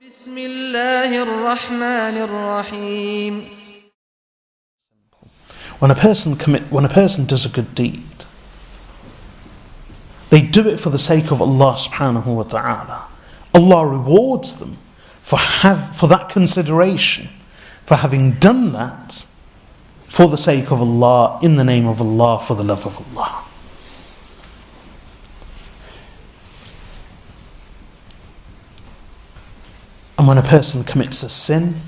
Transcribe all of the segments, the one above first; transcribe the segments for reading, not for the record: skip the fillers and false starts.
بسم الله الرحمن الرحيم. When a person does a good deed, they do it for the sake of Allah subhanahu wa ta'ala. Allah rewards them for that consideration, for having done that for the sake of Allah, in the name of Allah, for the love of Allah. And when a person commits a sin,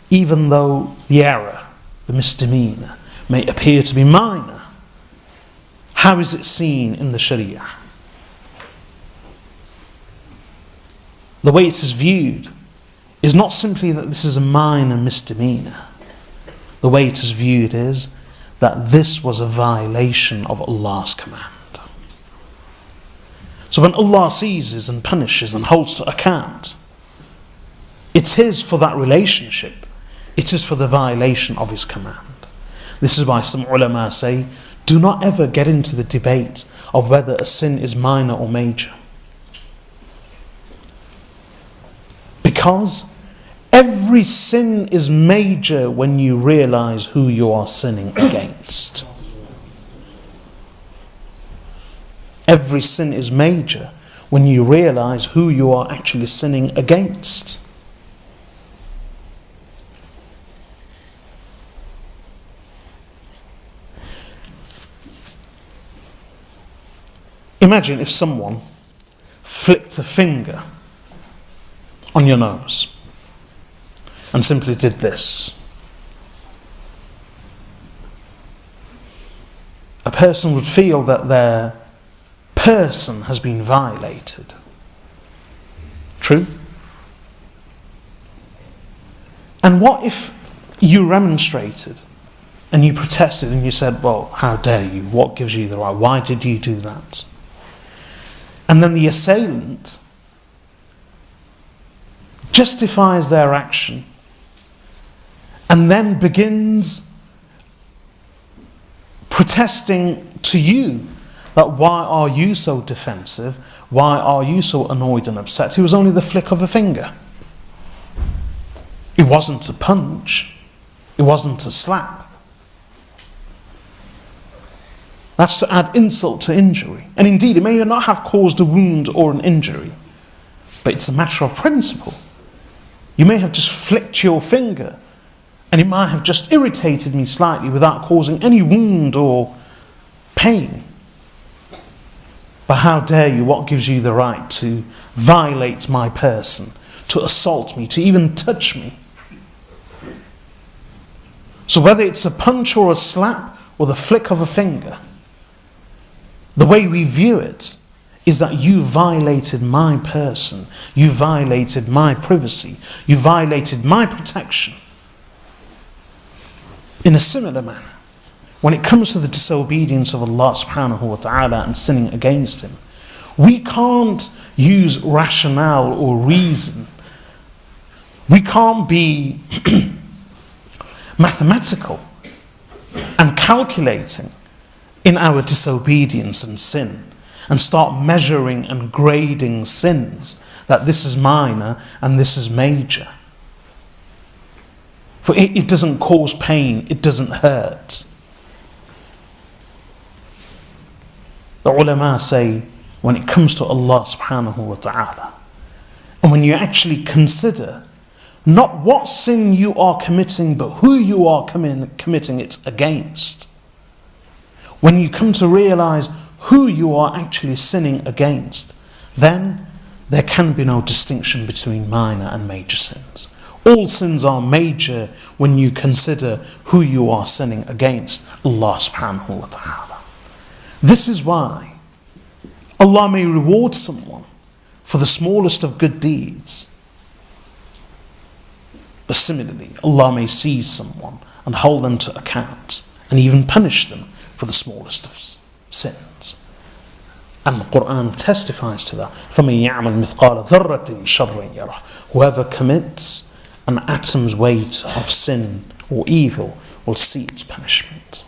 even though the error, the misdemeanor, may appear to be minor, how is it seen in the Shari'ah? The way it is viewed is not simply that this is a minor misdemeanor. The way it is viewed is that this was a violation of Allah's command. So when Allah seizes and punishes and holds to account, it's His for that relationship. It is for the violation of His command. This is why some ulama say, do not ever get into the debate of whether a sin is minor or major. Because every sin is major when you realize who you are sinning against. Every sin is major when you realize who you are actually sinning against. Imagine if someone flicked a finger on your nose and simply did this. A person would feel that their person has been violated. True? And what if you remonstrated and you protested and you said, well, how dare you? What gives you the right? Why did you do that? And then the assailant justifies their action and then begins protesting to you that why are you so defensive? Why are you so annoyed and upset? It was only the flick of a finger. It wasn't a punch. It wasn't a slap. That's to add insult to injury. And indeed, it may not have caused a wound or an injury, but it's a matter of principle. You may have just flicked your finger, and it might have just irritated me slightly without causing any wound or pain. But how dare you? What gives you the right to violate my person, to assault me, to even touch me? So whether it's a punch or a slap or the flick of a finger, the way we view it is that you violated my person, you violated my privacy, you violated my protection. In a similar manner, when it comes to the disobedience of Allah subhanahu wa ta'ala and sinning against Him, we can't use rationale or reason. We can't be mathematical and calculating in our disobedience and sin and start measuring and grading sins, that this is minor and this is major. For it doesn't cause pain, it doesn't hurt. The ulama say, when it comes to Allah subhanahu wa ta'ala, and when you actually consider not what sin you are committing, but who you are committing it against, when you come to realize who you are actually sinning against, then there can be no distinction between minor and major sins. All sins are major when you consider who you are sinning against, Allah subhanahu wa ta'ala. This is why Allah may reward someone for the smallest of good deeds, but similarly Allah may seize someone and hold them to account and even punish them for the smallest of sins. And the Quran testifies to that. فَمَنْ يَعْمَلْ مِثْقَالَ ذَرَّةٍ شَرًّا يَرَهُ. Whoever commits an atom's weight of sin or evil will see its punishment.